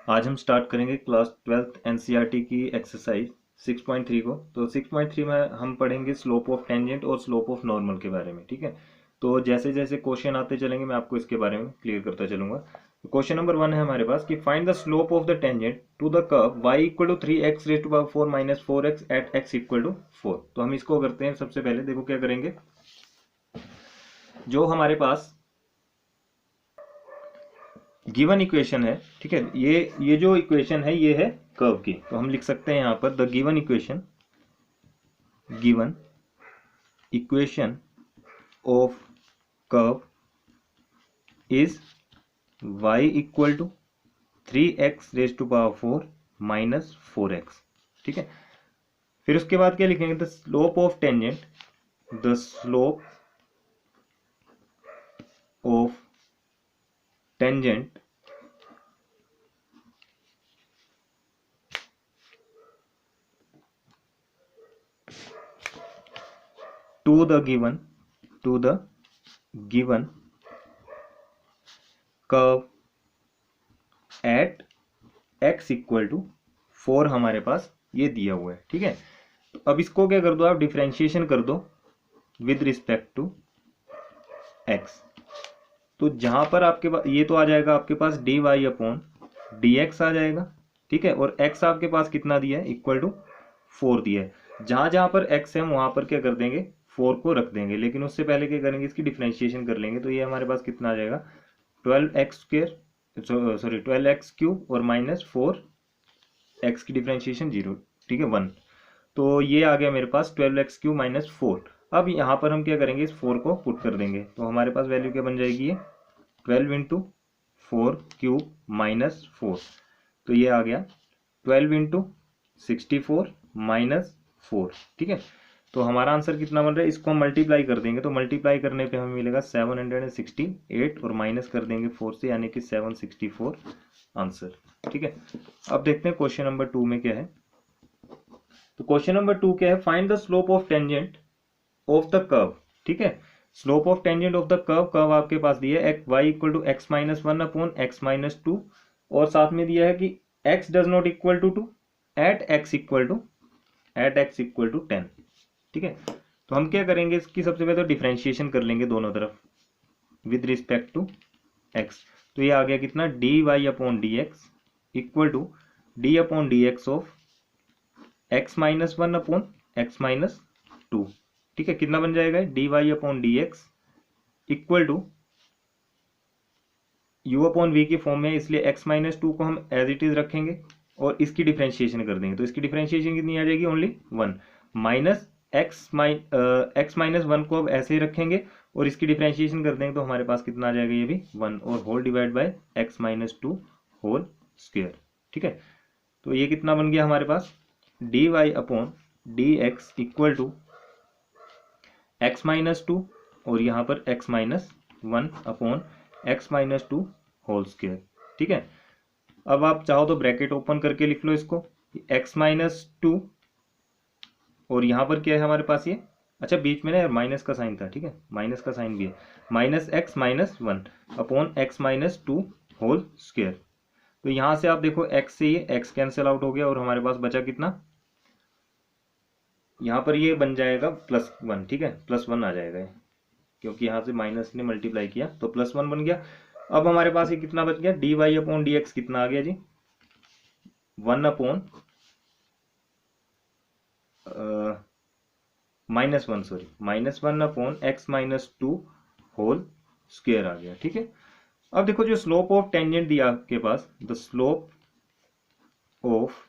आज हम स्टार्ट करेंगे क्लास 12th एनसीईआरटी की एक्सरसाइज 6.3 को। तो 6.3 में हम पढ़ेंगे स्लोप ऑफ टेंजेंट और स्लोप ऑफ नॉर्मल के बारे में। ठीक है, तो जैसे जैसे क्वेश्चन आते चलेंगे मैं आपको इसके बारे में क्लियर करता चलूंगा। क्वेश्चन नंबर 1 है हमारे पास कि find the slope of the tangent to the curve y equal to 3x raise to power 4 minus 4x at x equal to 4। तो हम इसको करते हैं। सबसे पहले देखो क्या करेंगे, जो हमारे पास गिवन इक्वेशन है, ठीक है, ये जो इक्वेशन है ये है कर्व की। तो हम लिख सकते हैं यहाँ पर the given equation of curve is y equal to 3x raise to power 4 minus 4x। ठीक है, फिर उसके बाद क्या लिखेंगे, the slope of tangent to the given curve at x equal to 4 हमारे पास ये दिया हुआ है। ठीक है, तो अब इसको क्या कर दो, आप डिफ्रेंशिएशन कर दो विद रिस्पेक्ट टू x। तो जहां पर आपके पास ये तो आ जाएगा आपके पास dy अपॉन dx आ जाएगा। ठीक है, और x आपके पास कितना दिया है, इक्वल टू 4 दिया है। जहां जहां पर x है वहां पर क्या कर देंगे, 4 को रख देंगे, लेकिन उससे पहले क्या करेंगे, इसकी डिफ्रेंशिएशन कर लेंगे। तो ये हमारे पास कितना आ जाएगा, 12x square, sorry 12x cube और माइनस 4x की डिफ्रेंशिएशन 0। ठीक है, 1। तो ये आ गया मेरे पास 12x क्यूब माइनस 4। अब यहाँ पर हम क्या करेंगे, इस 4 को पुट कर देंगे। तो हमारे पास वैल्यू क्या बन जाएगी, ये 12 इंटू 4 क्यूब माइनस 4। तो ये आ गया 12 इंटू 64 माइनस 4। ठीक है, तो हमारा आंसर कितना बन रहा है, इसको हम मल्टीप्लाई कर देंगे। तो मल्टीप्लाई करने पे हमें मिलेगा 768 और माइनस कर देंगे 4 से, यानी कि 764 आंसर। ठीक है, अब देखते हैं क्वेश्चन नंबर 2 में क्या है। तो क्वेश्चन नंबर 2 क्या है, find the slope of tangent of the curve. ठीक है, slope of tangent of the curve आपके पास दिया है y equal to x minus 1 upon x minus 2, और साथ में दिया है कि x does not equal to 2 at x equal to 10। ठीक है, तो हम क्या करेंगे, इसकी सबसे पहले तो डिफ्रेंशिएशन कर लेंगे दोनों तरफ विद रिस्पेक्ट टू x। तो ये आ गया कितना, dy upon d x equal to d upon d x of x minus 1 upon x minus 2। ठीक है, कितना बन जाएगा, dy upon d x equal to u upon v की फॉर्म में, इसलिए x माइनस 2 को हम एज इट इज रखेंगे और इसकी डिफ्रेंशिएशन कर देंगे। तो इसकी डिफ्रेंशिएशन कितनी आ जाएगी, ओनली 1 माइनस एक्स माइनस 1 को अब ऐसे ही रखेंगे और इसकी डिफ्रेंशिएशन कर देंगे। तो हमारे पास कितना आ जाएगा, ये भी 1 और whole divide by x minus 2 whole square. ठीक है, तो ये कितना बन गया हमारे पास, dy upon d x equal to x minus 2 और यहाँ पर x minus 1 upon x minus 2 whole square. ठीक है, अब आप चाहो तो ब्रैकेट ओपन करके लिख लो इसको, x माइनस 2 और यहाँ पर क्या है हमारे पास ये, अच्छा बीच में ना यार माइनस का साइन था। ठीक है, माइनस का साइन भी है, minus x minus 1 upon x minus 2 whole square. तो यहाँ से आप देखो x से ये x कैंसिल आउट हो गया और हमारे पास बचा कितना, यहाँ पर ये बन जाएगा +1। ठीक है, +1 आ जाएगा ये, क्योंकि यहाँ से माइनस ने मल्टीप्लाई किया तो +1 बन गया। अब हमारे पास ये कितना बच गया, dy अपॉन डी एक्स कितना आ गया जी, 1 upon -1 upon x minus 2 whole square आ गया। ठीक है, अब देखो जो स्लोप ऑफ टेंजेंट दिया आपके पास, the slope of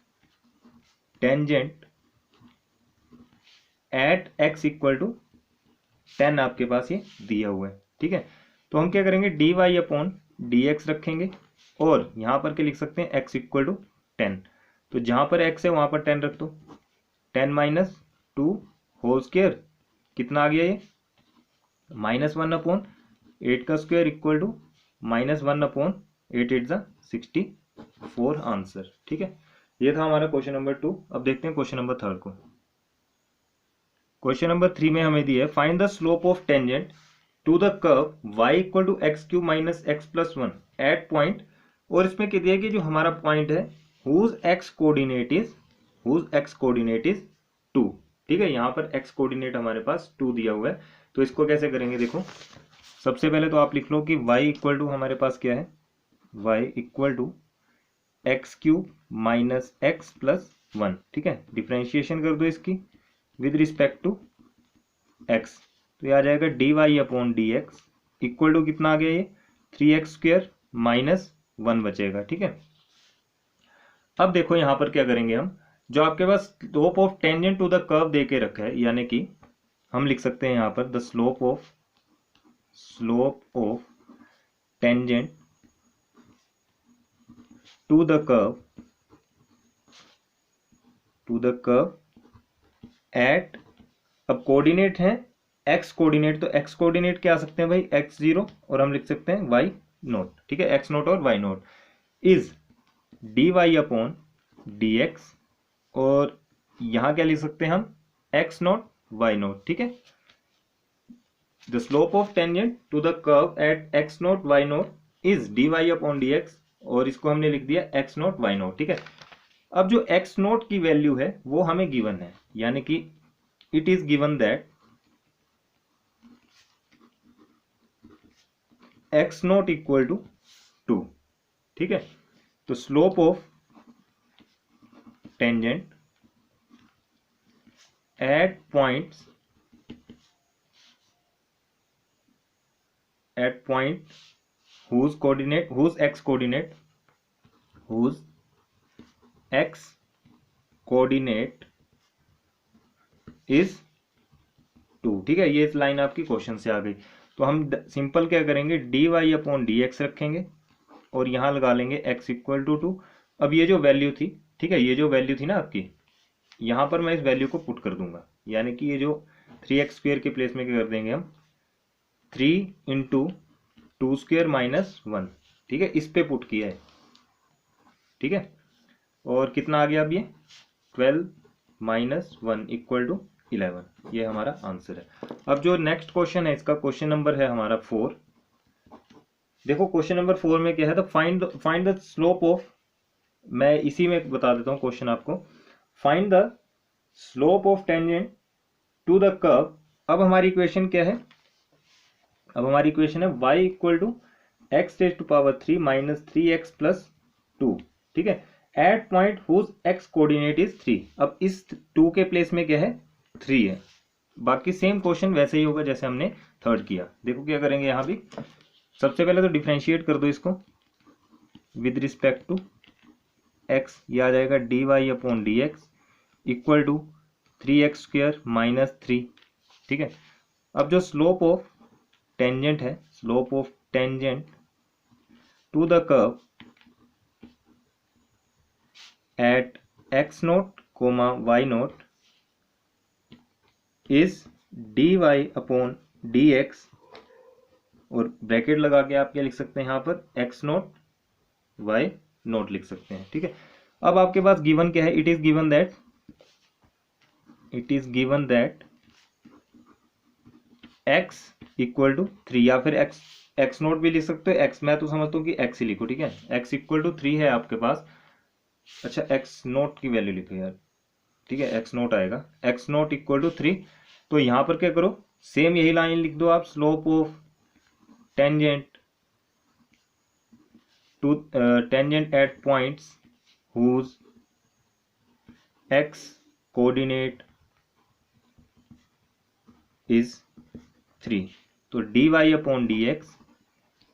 tangent at x equal to 10 आपके पास ये दिया हुआ है। ठीक है, तो हम क्या करेंगे, dy अपॉन डी एक्स रखेंगे और यहाँ पर क्या लिख सकते हैं, x इक्वल टू 10। तो जहाँ पर x है वहाँ पर 10 रख दो, 10 माइनस 2 होल स्क्वायर कितना आ गया ये, -1 अपॉन 8 का स्क्वायर इक्वल टू -1 अपॉन 8 8 ज़ा 64 आंसर। ठीक है, ये था हमारा क्वेश्चन नंबर 2। अब देखते हैं क्वेश्चन नंबर 3 को। क्वेश्चन नंबर 3 में हमें दिया है, find the slope of tangent to the curve y equal to x cube minus x plus 1 at point और इसमें कह दिया कि जो हमारा पॉइंट है हुज एक्स कोऑर्डिनेट इज 2। ठीक है, यहाँ पर एक्स कोऑर्डिनेट हमारे पास 2 दिया हुआ है। तो इसको कैसे करेंगे, देखो सबसे पहले तो आप लिख लो कि y इक्वल टू हमारे पास क्या है, y equal to x cube minus x plus 1। ठीक है, डिफ्रेंशिएशन कर दो इसकी विद रिस्पेक्ट टू x, तो ये आ जाएगा dy upon d x equal to कितना आ गया, ये 3x² माइनस 1 बचेगा। ठीक है, अब देखो यहाँ पर क्या करेंगे हम, जो आपके पास slope of tangent to the curve दे के रखा है, यानी कि हम लिख सकते हैं यहाँ पर the slope of tangent to the curve at, अब कोऑर्डिनेट है एक्स कोऑर्डिनेट, तो एक्स कोऑर्डिनेट क्या आ सकते हैं भाई, x0 और हम लिख सकते हैं y0। ठीक है, x0 और y0 is dy upon dx, और यहां क्या लिख सकते हैं हम, x0 y0। ठीक है, the slope of tangent to the curve at x0 y0 is dy upon dx, और इसको हमने लिख दिया x0 y0। ठीक है, अब जो x0 की वैल्यू है वो हमें गिवन है, यानी कि it is given that x0 equal to 2। ठीक है, तो slope of tangent at point whose x coordinate is 2। ठीक है, ये इस लाइन आपकी क्वेश्चन से आ गई। तो हम सिंपल क्या करेंगे, dy अपॉन डी एक्स रखेंगे और यहाँ लगा लेंगे x इक्वल टू 2। अब ये जो वैल्यू थी, ठीक है, ये जो वैल्यू थी ना आपकी, यहाँ पर मैं इस वैल्यू को पुट कर दूंगा, यानी कि ये जो 3x² के प्लेस में क्या कर देंगे हम, 3 इंटू 2² माइनस 1। ठीक है, इस पे पुट किया है। ठीक है, और कितना आ गया अब ये 12 माइनस 1 इक्वल टू 11, ये हमारा आंसर है। अब जो नेक्स्ट क्वेश्चन है इसका क्वेश्चन नंबर है हमारा 4। देखो क्वेश्चन नंबर 4 में क्या है, तो फाइंड द स्लोप ऑफ, मैं इसी में बता देता हूँ क्वेश्चन आपको, find the slope of tangent to the curve. अब हमारी इक्वेशन क्या है, अब हमारी इक्वेशन है y equal to x raise to power 3 minus 3x plus 2। ठीक है, at point whose x coordinate is 3। अब इस 2 के प्लेस में क्या है, 3 है। बाकी सेम क्वेश्चन वैसे ही होगा जैसे हमने थर्ड किया। देखो क्या करेंगे, यहाँ भी सबसे पहले तो डिफ्रेंशिएट कर दो इसको विद रिस्पेक्ट टू x, ये आ जाएगा dy upon d x equal to 3x² minus 3। ठीक है, अब जो स्लोप ऑफ टेंजेंट है, slope of tangent to the curve at x0 comma y0 is dy upon dx, और ब्रैकेट लगा के आप क्या लिख सकते हैं यहाँ पर, x0 y0 लिख सकते हैं। ठीक है, अब आपके पास गिवन क्या है, it is given that x equal to 3, या फिर x0 भी लिख सकते हो, x मैं तो समझता हूँ कि x ही लिखो। ठीक है, x इक्वल टू 3 है आपके पास, अच्छा x0 की वैल्यू लिखो यार। ठीक है, x0 आएगा, x0 इक्वल टू 3। तो यहाँ पर क्या करो, सेम यही लाइन लिख दो आप, slope of tangent to tangent at points whose x coordinate is 3। तो dy अपॉन डी एक्स,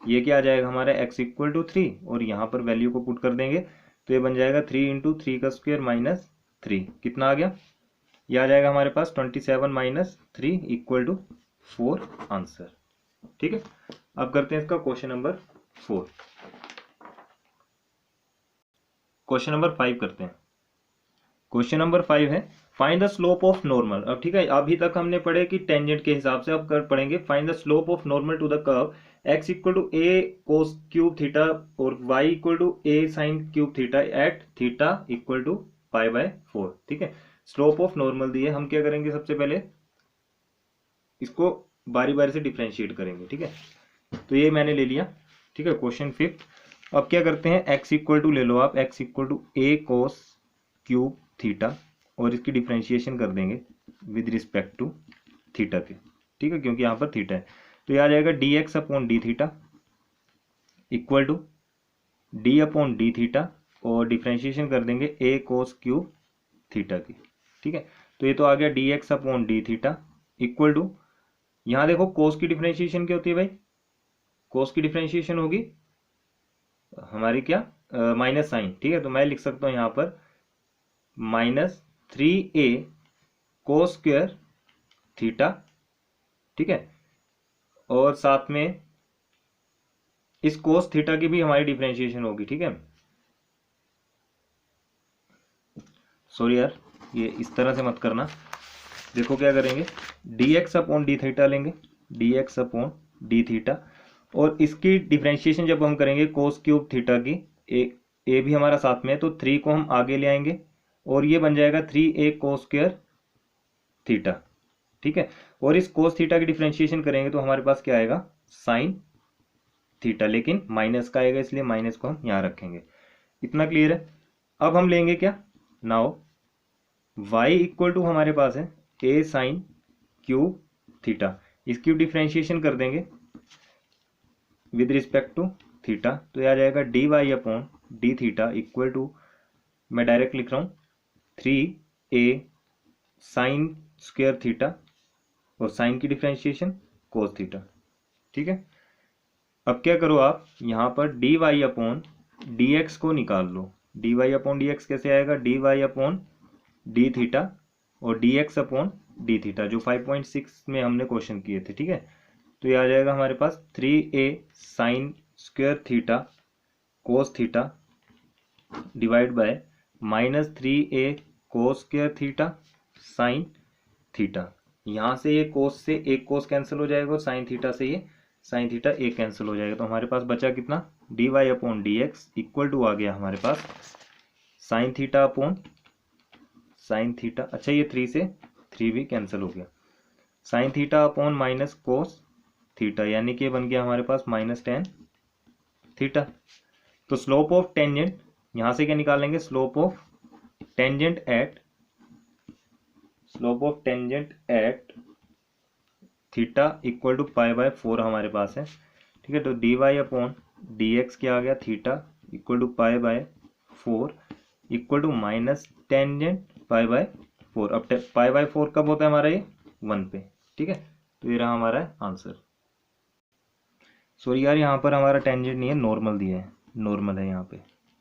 ये क्या आ जाएगा हमारा x इक्वल टू 3, और यहाँ पर वैल्यू को पुट कर देंगे तो ये बन जाएगा 3 इंटू 3 का स्क्वायर माइनस 3, कितना आ गया, ये आ जाएगा हमारे पास 27 माइनस 3 इक्वल टू 4 आंसर। ठीक है, अब करते हैं इसका क्वेश्चन नंबर 4। क्वेश्चन नंबर 5 करते हैं। क्वेश्चन नंबर 5 है find the slope of normal. अब ठीक है, अभी तक हमने पढ़े कि टेंजेंट के हिसाब से, अब कर पढ़ेंगे find the slope of normal to the curve x equal to a cos cube theta और y equal to a sine cube theta at theta equal to π/4। ठीक है, स्लोप ऑफ नॉर्मल दिए, हम क्या करेंगे, सबसे पहले इसको बारी बारी से डिफ्रेंशिएट करेंगे। ठीक है, तो ये मैंने ले लिया। ठीक है, क्वेश्चन 5 अब क्या करते हैं, एक्स इक्वल टू ले लो आप, x equal to a cos cube theta, और इसकी डिफ्रेंशिएशन कर देंगे विद रिस्पेक्ट टू थीटा के, ठीक है, क्योंकि यहाँ पर थीटा है। तो यह आ जाएगा d x upon d theta equal to d upon d theta, और डिफ्रेंशिएशन कर देंगे ए कोस क्यूब थीटा की, ठीक है। तो ये तो आ गया d x upon d theta equal to, यहाँ देखो कोस की डिफ्रेंशिएशन क्या होती है भाई, कोस की डिफ्रेंशिएशन होगी हमारी क्या, माइनस साइन, ठीक है। तो मैं लिख सकता हूँ यहाँ पर -3a कोस स्क्वायर थीटा, ठीक है, और साथ में इस कोस थीटा की भी हमारी डिफ्रेंशिएशन होगी, ठीक है। सॉरी यार, ये इस तरह से मत करना, देखो क्या करेंगे, d x upon d theta लेंगे, d x upon d theta, और इसकी डिफ्रेंशिएशन जब हम करेंगे कोस क्यूब थीटा की, ए भी हमारा साथ में है, तो 3 को हम आगे ले आएंगे और ये बन जाएगा 3a कोस स्क्वायर थीटा, ठीक है। और इस कोस थीटा की डिफ्रेंशिएशन करेंगे तो हमारे पास क्या आएगा, साइन थीटा, लेकिन माइनस का आएगा, इसलिए माइनस को हम यहाँ रखेंगे। इतना क्लियर है। अब हम लेंगे क्या, नाउ y इक्वल टू हमारे पास है a साइन क्यूब थीटा, इसकी डिफ्रेंशिएशन कर देंगे विद रिस्पेक्ट टू थीटा, तो यह आ जाएगा d y upon d theta equal to, मैं डायरेक्ट लिख रहा हूँ 3a साइन स्क्वायर थीटा, और साइन की डिफ्रेंशिएशन कोस थीटा, ठीक है। अब क्या करो आप, यहाँ पर d y upon d x को निकाल लो, d y upon d x कैसे आएगा, d y upon d theta और d x upon d theta, जो 5.6 में हमने क्वेश्चन किए थे, ठीक है। तो ये आ जाएगा हमारे पास 3a sine square theta cos theta divide bye -3a कोस स्क्वायर थीटा साइन थीटा, यहाँ से ये कोस से एक कोस कैंसिल हो जाएगा, और साइन थीटा से ये साइन थीटा एक कैंसिल हो जाएगा, तो हमारे पास बचा कितना, d y upon d x equal to आ गया हमारे पास sine theta upon sine theta, अच्छा ये 3 से 3 भी कैंसिल हो गया, sine theta upon minus cos theta, यानी कि बन गया हमारे पास -tan थीटा। तो स्लोप ऑफ टेंजेंट यहां से क्या निकालेंगे, slope of tangent at theta equal to π/4 हमारे पास है, ठीक है। तो d y upon d x क्या आ गया, theta equal to π/4 equal to minus tangent π/4। अब π/4 कब होता है हमारा, ये 1 पे, ठीक है। तो ये रहा हमारा आंसर। सॉरी यार, यहाँ पर हमारा टेंजेंट नहीं है, नॉर्मल दिया है, नॉर्मल है यहाँ पे,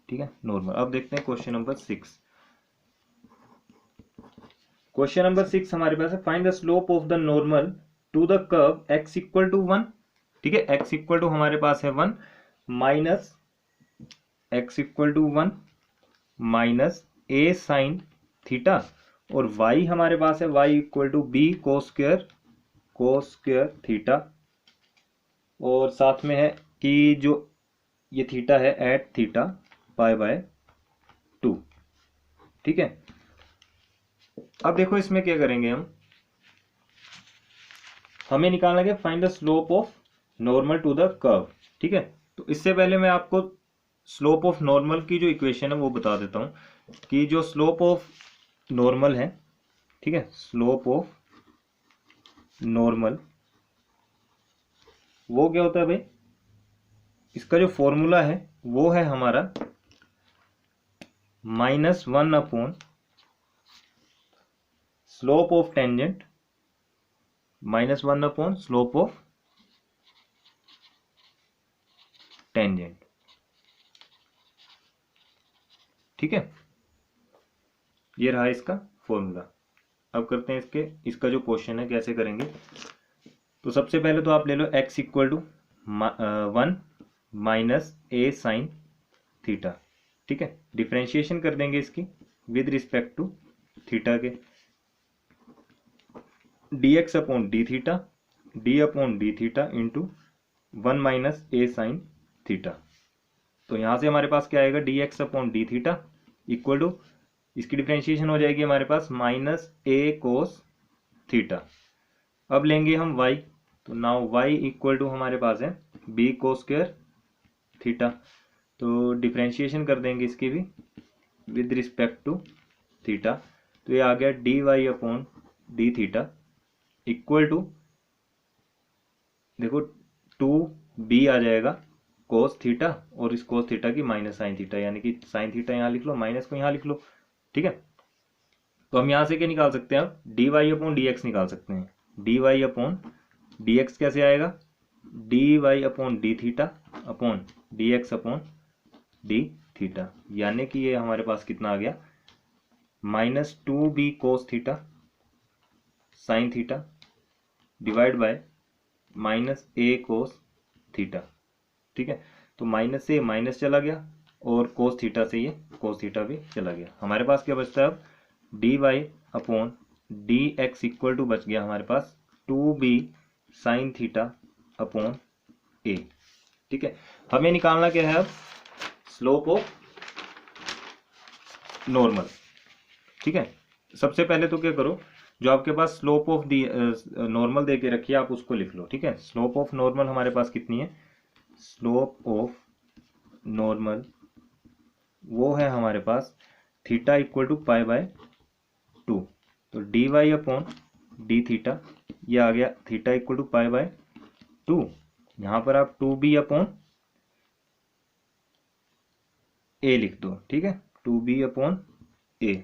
ठीक है, नॉर्मल। अब देखते हैं क्वेश्चन नंबर 6। क्वेश्चन नंबर 6 हमारे पास है, find the slope of the normal to the curve x equal to 1, ठीक है। x इक्वल टू हमारे पास है 1 minus x equal to 1 minus a sine theta, और y हमारे पास है y equal to b cos square theta, और साथ में है कि जो ये थीटा है एट थीटा π/2, ठीक है। अब देखो इसमें क्या करेंगे हमें निकालना है find the slope of normal to the curve, ठीक है। तो इससे पहले मैं आपको स्लोप ऑफ नॉर्मल की जो इक्वेशन है वो बता देता हूं, कि जो स्लोप ऑफ नॉर्मल है, ठीक है, स्लोप ऑफ नॉर्मल वो क्या होता है भाई, इसका जो फॉर्मूला है वो है हमारा -1 upon slope of tangent, -1 upon slope of tangent, ठीक है। ये रहा इसका फॉर्मूला। अब करते हैं इसका जो क्वेश्चन है कैसे करेंगे। तो सबसे पहले तो आप ले लो x equal to 1 minus a sine theta, ठीक है। डिफ्रेंशिएशन कर देंगे इसकी विद रिस्पेक्ट टू थीटा के, dx upon d theta, d upon d theta into 1 minus a sine theta. तो यहाँ से हमारे पास क्या आएगा, dx upon d theta equal to, इसकी डिफ्रेंशिएशन हो जाएगी हमारे पास -a कोस थीटा। अब लेंगे हम y, तो नाउ y इक्वल टू हमारे पास है b कोस स्क्वायर थीटा, तो डिफ्रेंशिएशन कर देंगे इसकी भी विद रिस्पेक्ट टू थीटा। तो ये आ गया d y upon d theta equal to, देखो 2b आ जाएगा कोस थीटा और इस कोस थीटा की माइनस साइन थीटा, यानी कि साइन थीटा यहाँ लिख लो, माइनस को यहाँ लिख लो। ठीक है, तो हम यहाँ से क्या निकाल सकते हैं, अब d y upon d x निकाल सकते हैं। D y upon d x कैसे आएगा, d y upon d theta upon d x upon d theta, यानी कि ये हमारे पास कितना आ गया, -2b cos theta sine theta divide by -a cos theta. ठीक है, तो माइनस से माइनस चला गया और कोस थीटा से ये कोस थीटा भी चला गया। हमारे पास क्या बचता है अब, d y upon d x equal to बच गया हमारे पास 2b sine theta upon a। ठीक है, हमें निकालना क्या है अब, स्लोप ऑफ नॉर्मल। ठीक है, सबसे पहले तो क्या करो, जो आपके पास स्लोप ऑफ दी नॉर्मल दे के रखिए आप उसको लिख लो। ठीक है, स्लोप ऑफ नॉर्मल हमारे पास कितनी है, स्लोप ऑफ नॉर्मल वो है हमारे पास theta equal to pi by 2। तो d y upon d theta ये आ गया theta equal to pi by 2। यहाँ पर आप 2b अपॉन ए लिख दो। ठीक है, 2b अपॉन ए।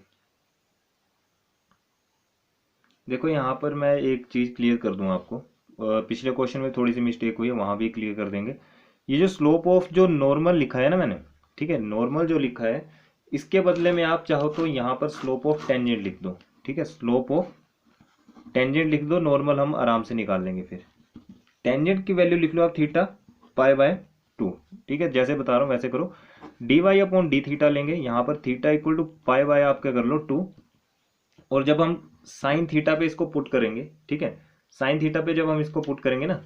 देखो यहाँ पर मैं एक चीज़ क्लियर कर दूं आपको, पिछले क्वेश्चन में थोड़ी सी मिस्टेक हुई है, वहाँ भी क्लियर कर देंगे। ये जो स्लोप ऑफ जो नॉर्मल लिखा है ना मैंने, ठीक है, नॉर्मल जो लिखा है इसके बदले में आप चाहो तो यहाँ पर स्लोप ऑफ टेंजेंट लिख दो। ठीक है, स्लोप ऑफ टेंजेंट लिख दो, नॉर्मल हम आराम से निकाल लेंगे। फिर टेंजेंट की वैल्यू लिख लो आप थीटा पाई बाय 2। ठीक है, जैसे बता रहा हूँ वैसे करो। D y upon d theta लेंगे, यहाँ पर theta equal to pi by आप क्या कर लो 2, और जब हम साइन थीटा पे इसको पुट करेंगे, ठीक है, साइन थीटा पे जब हम इसको पुट करेंगे ना,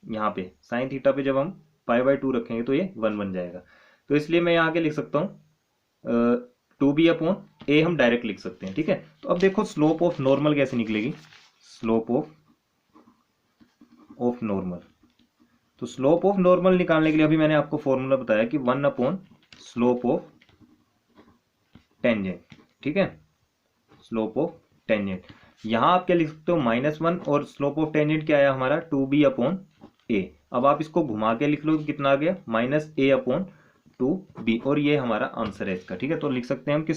यहाँ पे साइन थीटा पे जब हम पाई बाय 2 रखेंगे तो ये 1 बन जाएगा। तो इसलिए मैं यहाँ के लिख सकता हूँ 2b अपॉन ए हम डायरेक्ट लिख सकते हैं। ठीक है, तो अब देखो स्लोप ऑफ नॉर्मल कैसे निकलेगी, स्लोप ऑफ नॉर्मल। तो स्लोप ऑफ नॉर्मल निकालने के लिए अभी मैंने आपको फॉर्मूला बताया कि 1 अपॉन स्लोप ऑफ टेंजेंट। ठीक है, स्लोप ऑफ टेंजेंट, यहाँ आप क्या लिख सकते हो -1, और स्लोप ऑफ टेंजेंट क्या आया हमारा 2b अपॉन ए। अब आप इसको घुमा के लिख लो, कितना आ गया -a अपॉन 2b, और ये हमारा आंसर है इसका। ठीक है, तो लिख सकते हैं हम कि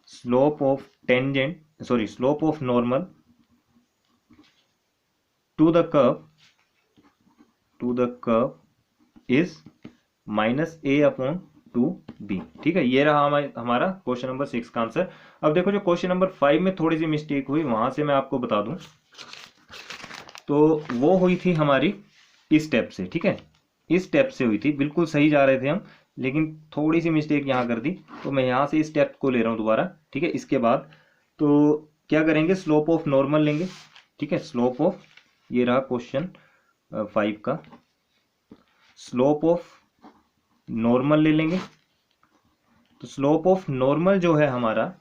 slope of tangent, sorry slope of normal to the curve is -a upon 2b। ठीक है, ये रहा हमारा क्वेश्चन नंबर 6 का आंसर। अब देखो जो क्वेश्चन नंबर 5 में थोड़ी सी मिस्टेक हुई, वहां से मैं आपको बता दूं, तो वो हुई थी हमारी इस स्टेप से। ठीक है, इस स्टेप से हुई थी, बिल्कुल सही जा रहे थे हम, लेकिन थोड़ी सी मिस्टेक यहाँ कर दी, तो मैं यहाँ से इस स्टेप को ले रहा हूँ दोबारा। ठीक है, इसके बाद तो क्या करेंगे, स्लोप ऑफ नॉर्मल लेंगे। ठीक है, स्लोप ऑफ, ये रहा क्वेश्चन 5 का, स्लोप ऑफ नॉर्मल ले लेंगे। तो स्लोप ऑफ नॉर्मल जो है हमारा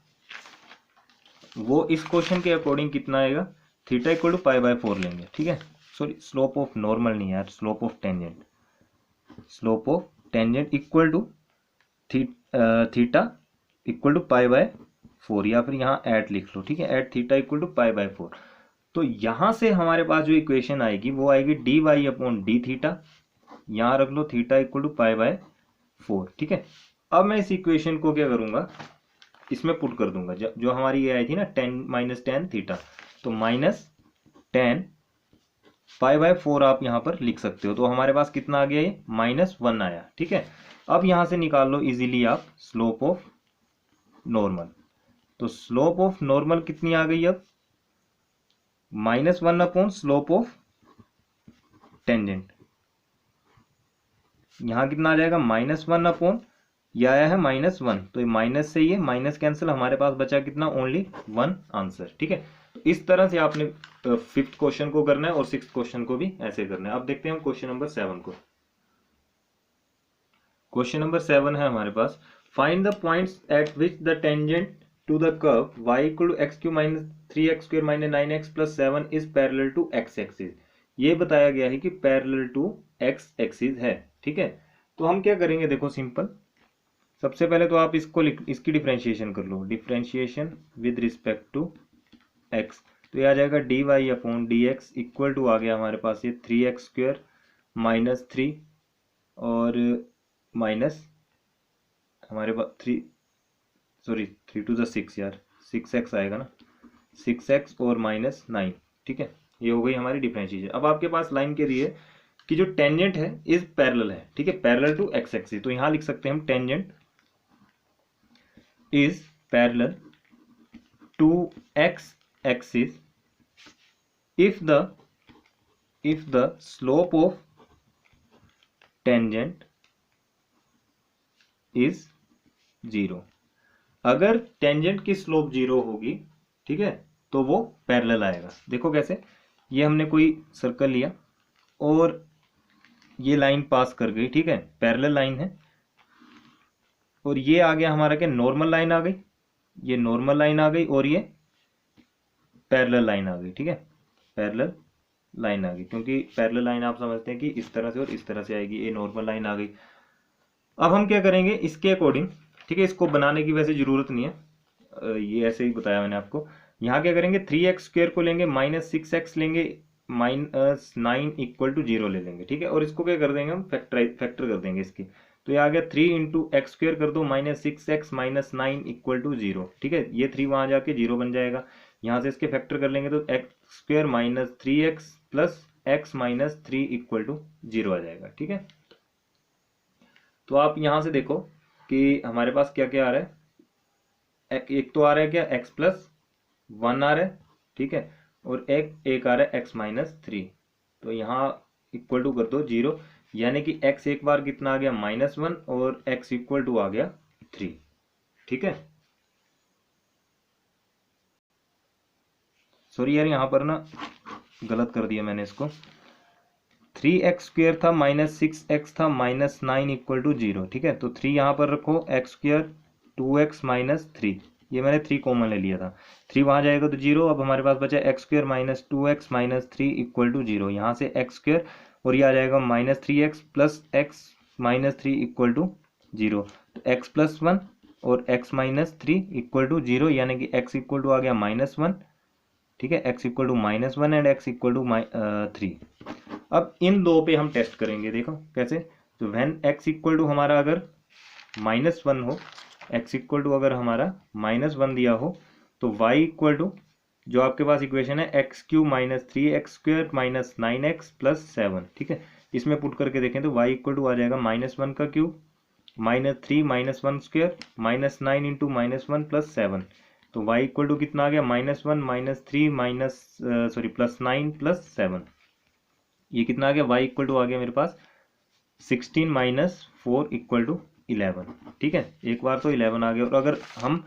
वो इस क्वेश्चन के अकॉर्डिंग कितना आएगा, theta equal to pi by 4 लेंगे। ठीक है, सॉरी स्लोप ऑफ नॉर्मल नहीं है, slope of tangent, slope of tangent equal to theta equal to pi by 4, या फिर यहाँ एट लिख लो। ठीक है, at theta equal to pi by 4। तो यहाँ से हमारे पास जो इक्वेशन आएगी वो आएगी d y upon d theta, यहाँ रख लो theta equal to pi by 4। ठीक है, अब मैं इस इक्वेशन को क्या करूंगा, इसमें पुट कर दूंगा, जो हमारी ये आई थी ना 10 - tan थीटा, तो -10 पाई बाय 4 आप यहाँ पर लिख सकते हो। तो हमारे पास कितना आ गया, ये -1 आया। ठीक है, अब यहाँ से निकाल लो इजीली आप स्लोप ऑफ नॉर्मल। तो स्लोप ऑफ नॉर्मल कितनी आ गई अब, -1 अपॉन स्लोप ऑफ टेंजेंट, यहाँ कितना आ जाएगा -1 अपॉन, ये आया है -1, तो ये माइनस से ये माइनस कैंसिल, हमारे पास बचा कितना, ओनली 1 आंसर। ठीक है, तो इस तरह से आपने 5th क्वेश्चन को करना है और 6th क्वेश्चन को भी ऐसे करना है। अब देखते हैं हम क्वेश्चन नंबर 7 को। क्वेश्चन नंबर 7 है हमारे पास, find the points at which the tangent to the curve y equal to x³ - 3x² - 9x + 7 is parallel to x axis. ये बताया गया है कि पैरेलल टू x एक्सिस है। ठीक है, तो हम क्या करेंगे, देखो सिंपल, सबसे पहले तो आप इसकी डिफ्रेंशिएशन कर लो, differentiation with respect to x, तो ये आ जाएगा dy upon d x equal to, आ गया हमारे पास ये 3x² माइनस 3 और माइनस हमारे पास 3 टू द 6 यार, 6x आएगा ना, 6x और माइनस 9, ठीक है, ये हो गई हमारी डिफरेंशिएशन। अब आपके पास लाइन के लिए कि जो टेंजेंट है इज पैरेलल है, ठीक है, पैरेलल टू एक्स एक्सिस, तो यहां लिख सकते हैं हम tangent is parallel to x axis if the slope of tangent is 0, अगर टेंजेंट की स्लोप 0 होगी, ठीक है, तो वो पैरेलल आएगा। देखो कैसे, ये हमने कोई सर्कल लिया और ये लाइन पास कर गई, ठीक है, पैरेलल लाइन है, और ये आ गया हमारा क्या, नॉर्मल लाइन आ गई, ये नॉर्मल लाइन आ गई और ये पैरेलल लाइन आ गई, ठीक है, पैरेलल लाइन आ गई, क्योंकि पैरेलल लाइन आप समझते हैं कि इस तरह से और इस तरह से आएगी, ये नॉर्मल लाइन आ गई। अब हम क्या करेंगे इसके अकॉर्डिंग, ठीक है, इसको बनाने की वैसे जरूरत नहीं है, ये ऐसे ही बताया मैंने आपको। यहाँ क्या करेंगे, 3x² को लेंगे, माइनस 6x लेंगे, माइनस 9 इक्वल टू 0 ले लेंगे, ठीक है, और इसको क्या कर देंगे हम, फैक्टर कर देंगे इसकी, तो ये आ गया 3 इंटू x² कर दो, minus 6x minus 9 equal to 0, ठीक है, ये 3 वहां जाके 0 बन जाएगा, यहाँ से इसके फैक्टर कर लेंगे तो x² minus 3x plus x minus 3 equal to 0 आ जाएगा, ठीक है। तो आप यहाँ से देखो कि हमारे पास क्या क्या आ रहा है, एक तो आ रहा है क्या, x प्लस 1 आ रहा है, ठीक है, और एक आ रहा है x माइनस 3, तो यहाँ इक्वल टू कर दो 0, यानी कि x एक बार कितना आ गया, -1 और x इक्वल टू आ गया 3, ठीक है। सॉरी यार, यहाँ पर ना गलत कर दिया मैंने इसको, 3x² था, माइनस 6x था, माइनस 9 इक्वल टू 0, ठीक है, तो 3 यहाँ पर रखो, x² 2x माइनस 3, ये मैंने 3 कॉमन ले लिया था, 3 वहाँ जाएगा तो 0, अब हमारे पास बचा x² minus 2x minus 3 equal to 0, यहाँ से x² और ये आ जाएगा minus 3x plus x minus 3 equal to 0, तो x प्लस 1 और x माइनस 3 इक्वल टू 0, यानी कि x इक्वल टू आ गया -1, ठीक है, x equal to -1 and x equal to 3। अब इन दो पे हम टेस्ट करेंगे, देखो कैसे, तो व्हेन x इक्वल टू हमारा अगर -1 हो, x इक्वल टू अगर हमारा -1 दिया हो, तो y इक्वल टू जो आपके पास इक्वेशन है x³ minus 3x² minus 9x plus 7, ठीक है, इसमें पुट करके देखें तो y इक्वल टू आ जाएगा -1 का cube minus 3 minus 1 square minus 9 into -1 plus 7, तो y इक्वल टू कितना आ गया, -1 माइनस 3 प्लस 9 प्लस 7, ये कितना आ गया, y इक्वल टू आ गया मेरे पास 16 माइनस 4 इक्वल टू 11, ठीक है, एक बार तो 11 आ गया, और अगर हम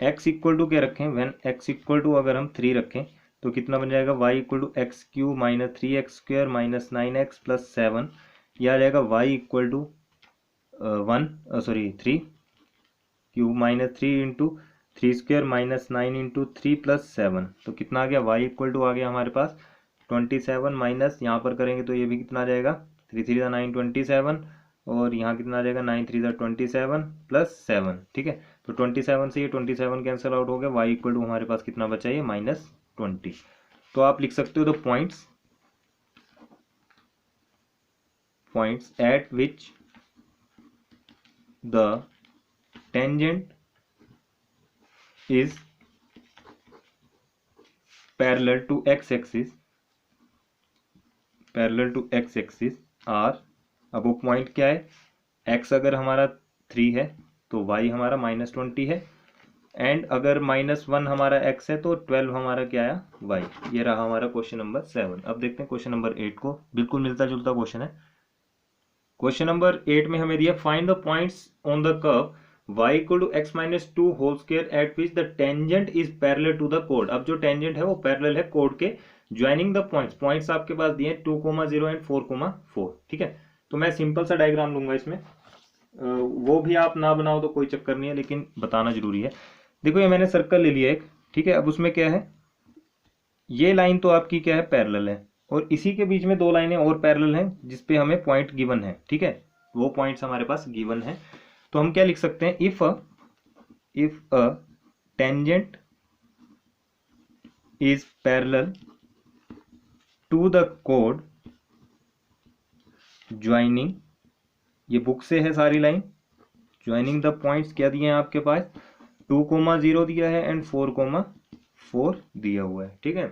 x इक्वल टू क्या रखें, व्हेन x इक्वल टू अगर हम 3 रखें तो कितना बन जाएगा, y equal to x³ minus 3x² minus 9x plus 7, यह आ जाएगा y equal to 3³ minus 3 into 3² minus 9 into 3 plus 7, तो कितना आ गया, y इक्वल टू आ गया हमारे पास 27 माइनस, यहाँ पर करेंगे तो ये भी कितना आ जाएगा, 3 3 9 27, और यहाँ कितना आ जाएगा 9 3 27 प्लस 7, ठीक है, तो 27 से ये 27 कैंसिल आउट हो गया, y इक्वल टू हमारे पास कितना बचा, ये -20। तो आप लिख सकते हो the points at which the tangent is parallel to x axis are, अब वो पॉइंट क्या है, x अगर हमारा 3 है तो y हमारा -20 है, एंड अगर -1 हमारा x है तो 12 हमारा क्या आया, y, ये रहा हमारा क्वेश्चन नंबर 7। अब देखते हैं क्वेश्चन नंबर 8 को, बिल्कुल मिलता जुलता क्वेश्चन है। क्वेश्चन नंबर 8 में हमें दिया, find the points on the curve y equal to x minus 2 whole square at which the tangent is parallel to the कोड। अब जो टेंजेंट है वो पैरेलल है कोड के, ज्वाइनिंग द पॉइंट्स आपके पास दिए 2,0 एंड 4,4, ठीक है। तो मैं सिंपल सा डायग्राम लूंगा इसमें, वो भी आप ना बनाओ तो कोई चक्कर नहीं है, लेकिन बताना जरूरी है। देखो ये मैंने सर्कल ले लिया एक, ठीक है, अब उसमें क्या है, ये लाइन तो आपकी क्या है, पैरेलल है, और इसी के बीच में दो लाइनें और पैरेलल हैं जिसपे हमें पॉइंट गिवन है, ठीक है, वो पॉइंट्स हमारे पास गिवन है। तो हम क्या लिख सकते हैं, if a tangent is parallel to the कोड ज्वाइनिंग, ये बुक से है सारी लाइन, ज्वाइनिंग द पॉइंट्स क्या दिए हैं आपके पास, 2,0 दिया है एंड 4,4 दिया हुआ है, ठीक है।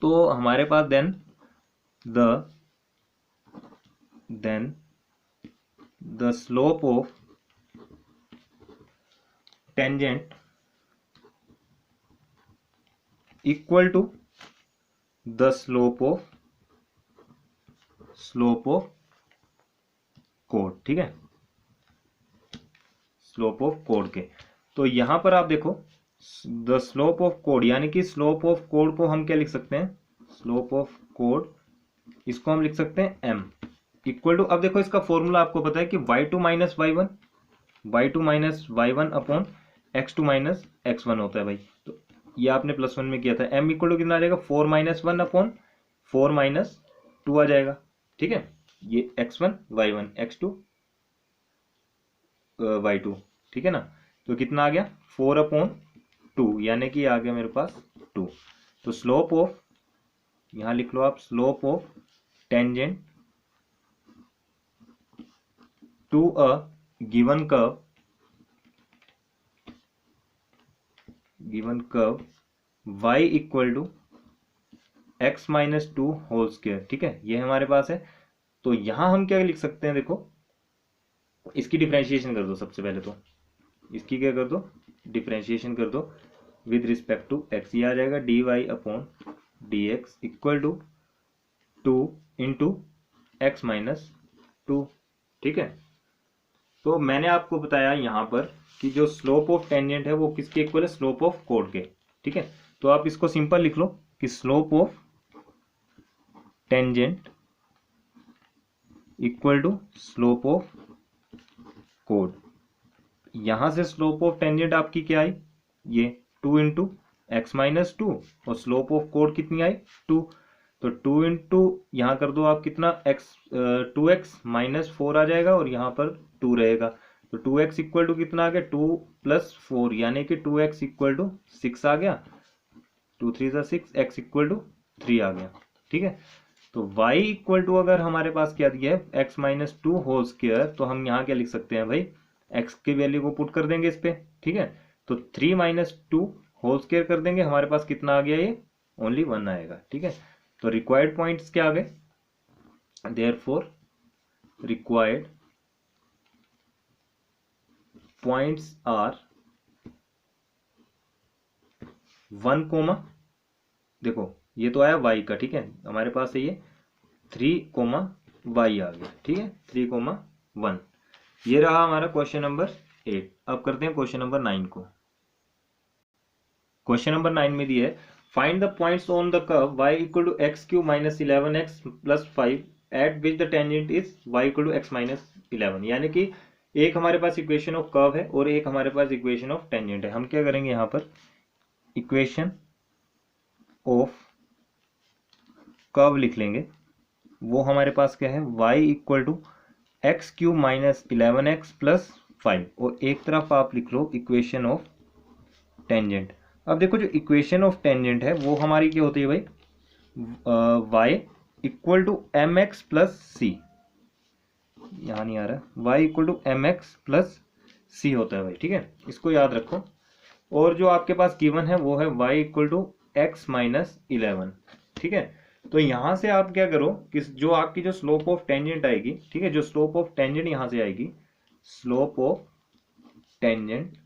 तो हमारे पास then the slope of tangent equal to the slope of कोड, ठीक है, स्लोप ऑफ कोड के। तो यहां पर आप देखो द स्लोप ऑफ कोड, यानी कि स्लोप ऑफ कोड को हम क्या लिख सकते हैं, स्लोप ऑफ कोड, इसको हम लिख सकते हैं m इक्वल टू, अब देखो इसका फॉर्मूला आपको पता है कि y2 minus y1 upon x2 minus x1 होता है भाई। तो ये आपने +1 में किया था। m इक्वल टू कितना आ जाएगा, 4 माइनस 1 अपॉन 4 माइनस 2 आ जाएगा, ठीक है। ये x1 y1 x2 y2, ठीक है ना। तो कितना आ गया 4 अपॉन 2, यानी कि आ गया मेरे पास 2। तो स्लोप ऑफ, यहां लिख लो आप, slope of tangent to a given curve y equal to x minus 2 whole square, ठीक है, ये हमारे पास है। तो यहां हम क्या लिख सकते हैं, देखो इसकी डिफरेंशिएशन कर दो सबसे पहले, तो इसकी क्या कर दो, डिफरेंशिएशन कर दो विद रिस्पेक्ट टू x, ये आ जाएगा dy upon dx equal to 2 into x minus 2, ठीक है। तो मैंने आपको बताया यहाँ पर कि जो स्लोप ऑफ टेंजेंट है वो किसके इक्वल है, स्लोप ऑफ कोड के, ठीक है। तो आप इसको सिंपल लिख लो कि slope of tangent equal to slope of कोड। यहां से स्लोप ऑफ टेंजेंट आपकी क्या आई, ये 2 इंटू एक्स माइनस 2, और स्लोप ऑफ कोड कितनी आई 2। तो 2 इंटू यहाँ कर दो आप कितना, एक्स 2x माइनस 4 आ जाएगा और यहाँ पर 2 रहेगा। तो 2x इक्वल टू कितना आ गया, 2 प्लस 4, यानी कि 2x इक्वल टू 6 आ गया, 2 3 सा 6, x इक्वल टू 3 आ गया, ठीक है। तो y इक्वल टू अगर हमारे पास क्या दिया है, x माइनस 2 होल स्क्वायर, तो हम यहाँ क्या लिख सकते हैं भाई, x की वैल्यू को पुट कर देंगे इस पे, ठीक है। तो 3 माइनस 2 होल स्क्वायर कर देंगे, हमारे पास कितना आ गया, ये ओनली 1 आएगा, ठीक है। तो रिक्वायर्ड पॉइंट्स क्या आ गए, देयरफॉर रिक्वायर्ड पॉइंट्स आर 1, देखो ये तो आया y का, ठीक है, हमारे पास है ये 3, y आ गया, ठीक है, 3, 1। ये रहा हमारा क्वेश्चन नंबर 8। अब करते हैं क्वेश्चन नंबर 9 को। क्वेश्चन नंबर 9 में दिया है, find the points on the curve y equal to x cube minus 11x plus 5 at which the tangent is y equal to x minus 11। यानी कि एक हमारे पास इक्वेशन ऑफ कर्व है और एक हमारे पास इक्वेशन ऑफ टेंजेंट है। हम क्या करेंगे यहाँ पर, इक्वेशन ऑफ कर्व लिख लेंगे। वो हमारे पास क्या है, y equal to x cube minus 11x plus 5, और एक तरफ आप लिख लो इक्वेशन ऑफ टेंजेंट। अब देखो जो इक्वेशन ऑफ टेंजेंट है वो हमारी क्या होती है भाई, y equal to m x plus c, यहाँ नहीं आ रहा, y equal to m x plus c होता है भाई, ठीक है, इसको याद रखो। और जो आपके पास गिवन है वो है y equal to x minus 11, ठीक है। तो यहां से आप क्या करो कि जो आपकी जो स्लोप ऑफ टेंजेंट आएगी, ठीक है, जो स्लोप ऑफ टेंजेंट यहां से आएगी, स्लोप ऑफ टेंजेंट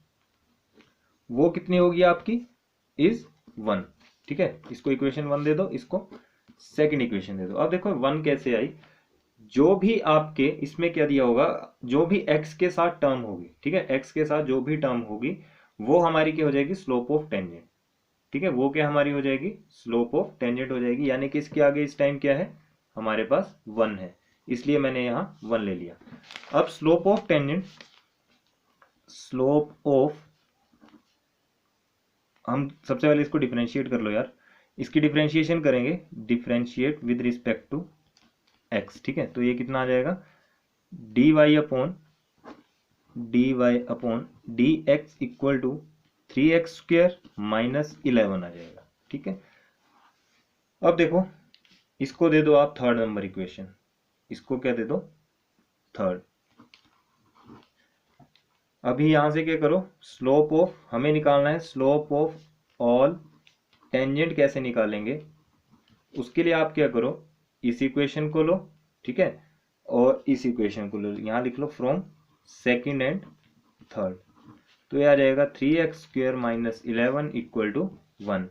वो कितनी होगी आपकी, इज 1, ठीक है। इसको इक्वेशन 1 दे दो, इसको सेकंड इक्वेशन दे दो। अब देखो 1 कैसे आई, जो भी आपके इसमें क्या दिया होगा, जो भी x के साथ टर्म होगी, ठीक है, x के साथ जो भी टर्म होगी वो हमारी क्या हो जाएगी, स्लोप ऑफ टेंजेंट, ठीक है, वो क्या हमारी हो जाएगी, स्लोप ऑफ टेंजेंट हो जाएगी। यानी कि इसके आगे इस टाइम क्या है, हमारे पास 1 है, इसलिए मैंने यहाँ 1 ले लिया। अब slope of tangent, slope of, हम सबसे पहले इसको डिफरेंशिएट कर लो यार, इसकी डिफरेंशिएशन करेंगे, differentiate with respect to x, ठीक है। तो ये कितना आ जाएगा, d y upon d x equal to 3x² minus 11 आ जाएगा। ठीक है, अब देखो इसको दे दो आप थर्ड नंबर इक्वेशन, इसको क्या दे दो थर्ड। अभी यहां से क्या करो, स्लोप ऑफ हमें निकालना है, स्लोप ऑफ ऑल टेंजेंट कैसे निकालेंगे, उसके लिए आप क्या करो, इस इक्वेशन को लो, ठीक है, और इस इक्वेशन को लो, यहां लिख लो फ्रॉम सेकंड एंड थर्ड, तो ये आ जाएगा 3x² माइनस 11 इक्वल टू 1।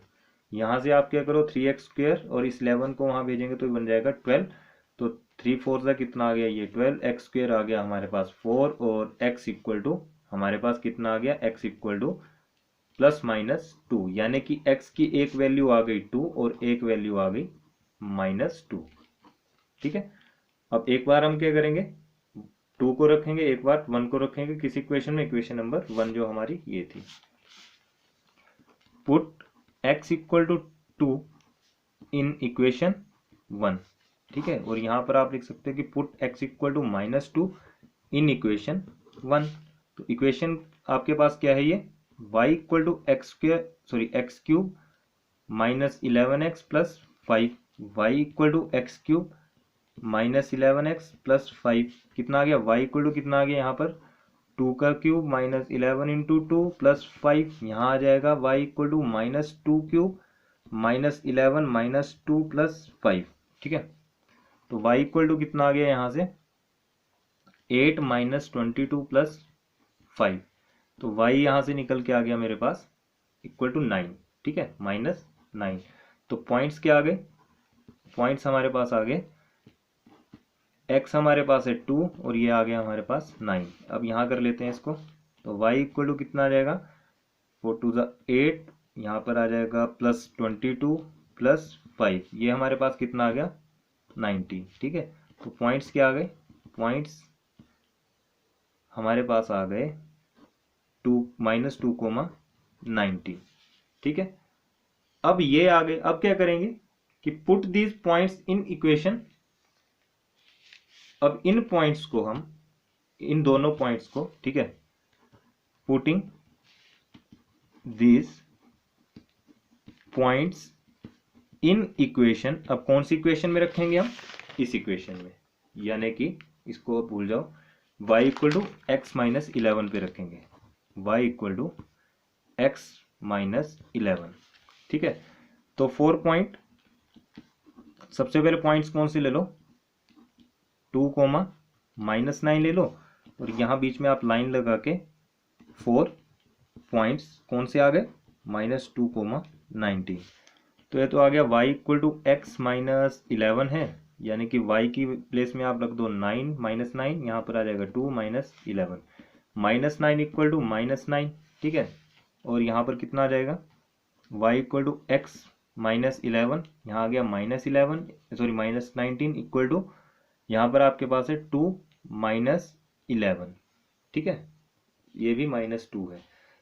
यहां से आप क्या करो 3x² और इस 11 को वहां भेजेंगे तो बन जाएगा 12, तो 3 4 का कितना आ गया, ये 12x² आ गया हमारे पास 4, और x इक्वल टू हमारे पास कितना आ गया, x equal two plus minus 2, यानी कि x की एक वैल्यू आ गई 2 और एक वैल्यू आ गई -2। ठीक है, अब एक बार हम क्या करेंगे, 2 को रखेंगे, एक बार 1 को रखेंगे किसी इक्वेशन में, इक्वेशन नंबर 1 जो हमारी ये थी, put x equal to 2 in equation 1। ठीक है, और यहां पर आप लिख सकते हो कि put x equal to -2 in equation 1। तो इक्वेशन आपके पास क्या है, ये y equal to x³ minus 11x plus 5, y equal to x³ minus 11x plus 5 कितना आ गया, y इक्वल टू कितना आ गया यहाँ पर 2 का क्यूब माइनस 11 इंटू 2 प्लस 5, यहाँ आ जाएगा y equal to -2³ minus 11 minus 2 plus 5। ठीक है, तो y इक्वल टू कितना आ गया यहाँ से 8 माइनस 22 प्लस 5, तो y यहाँ से निकल के आ गया मेरे पास इक्वल टू 9। ठीक है, -9। तो पॉइंट्स क्या आ गए, पॉइंट्स हमारे पास आ गए, x हमारे पास है 2 और ये आ गया हमारे पास 9। अब यहाँ कर लेते हैं इसको, तो y इक्वल टू कितना आ जाएगा 4 2 8, यहाँ पर आ जाएगा प्लस 22 प्लस 5, ये हमारे पास कितना आ गया 90। ठीक है, तो पॉइंट्स क्या आ गए, पॉइंट्स हमारे पास आ गए -2, 90। ठीक है, अब ये आ गए, अब क्या करेंगे कि put these points in equation. अब इन पॉइंट्स को हम, इन दोनों पॉइंट्स को, ठीक है, putting these points in equation, अब कौन सी इक्वेशन में रखेंगे हम, इस इक्वेशन में, यानी कि इसको भूल जाओ, y equal to x minus 11 पे रखेंगे, y equal to x minus 11। ठीक है, तो 4 पॉइंट, सबसे पहले पॉइंट्स कौन से ले लो, 2 -9 ले लो, और यहाँ बीच में आप लाइन लगा के 4 पॉइंट्स कौन से आ गए -2, 90। तो ये तो आ गया y equal to x minus 11 है, यानी कि y की प्लेस में आप रख दो 9 -9, यहाँ पर आ जाएगा 2 -11, -9 इक्वल टू -9। ठीक है, और यहाँ पर कितना आ जाएगा y equal to x minus 11, यहाँ आ गया -11 सॉरी -19 इक्वल टू, यहाँ पर आपके पास है 2 -11। ठीक है, ये भी -2 है,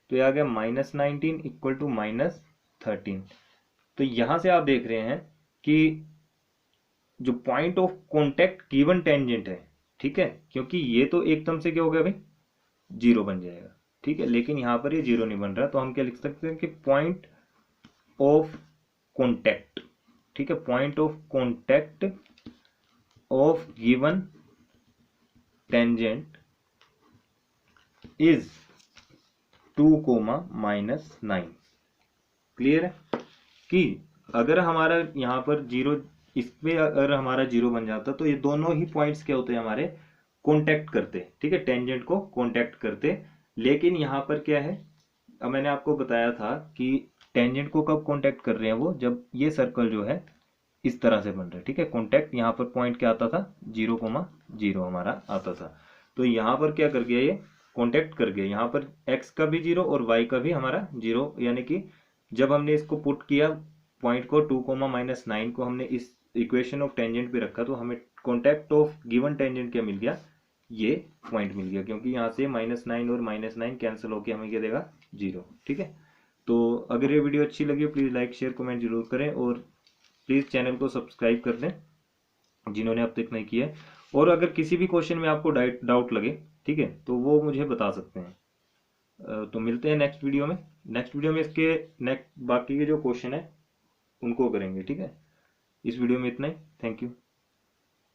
तो ये आ गया -19 इक्वल टू -13। तो यहां से आप देख रहे हैं कि जो point of contact given tangent है, ठीक है, क्योंकि ये तो एकदम से क्या हो गया भाई 0 बन जाएगा। ठीक है, लेकिन यहाँ पर ये 0 नहीं बन रहा, तो हम क्या लिख सकते हैं कि पॉइंट ऑफ कॉन्टेक्ट, ठीक है, point of contact of given tangent is 2, -9। Clear है कि अगर हमारा यहाँ पर 0, इस पे अगर हमारा 0 बन जाता तो ये दोनों ही पॉइंट्स क्या होते हैं हमारे कॉन्टेक्ट करते, ठीक है, टेंजेंट को कॉन्टेक्ट करते। लेकिन यहाँ पर क्या है, अब मैंने आपको बताया था कि टेंजेंट को कब कॉन्टेक्ट कर रहे हैं वो, जब ये सर्कल जो है इस तरह से बन रहा है। ठीक है, कॉन्टेक्ट यहाँ पर पॉइंट क्या आता था 0, हमारा आता था, तो यहाँ पर क्या कर गया ये कॉन्टेक्ट कर गया, यहाँ पर x का भी 0 और y का भी हमारा 0, यानी कि जब हमने इसको पुट किया पॉइंट को 2, -9 को हमने इस इक्वेशन ऑफ टेंजेंट पे रखा, तो हमें कॉन्टेक्ट ऑफ गिवन टेंजेंट क्या मिल गया, ये पॉइंट मिल गया, क्योंकि यहाँ से -9 और -9 कैंसिल होकर हमें क्या देगा 0। ठीक है, तो अगर ये वीडियो अच्छी लगी हो प्लीज़ लाइक शेयर कमेंट जरूर करें, और प्लीज़ चैनल को सब्सक्राइब कर दें जिन्होंने अब तक नहीं किया है, और अगर किसी भी क्वेश्चन में आपको डाउट लगे, ठीक है, तो वो मुझे बता सकते हैं। तो मिलते हैं नेक्स्ट वीडियो में। नेक्स्ट वीडियो में इसके नेक्स्ट बाकी के जो क्वेश्चन है उनको करेंगे, ठीक है। इस वीडियो में इतना ही। Thank you.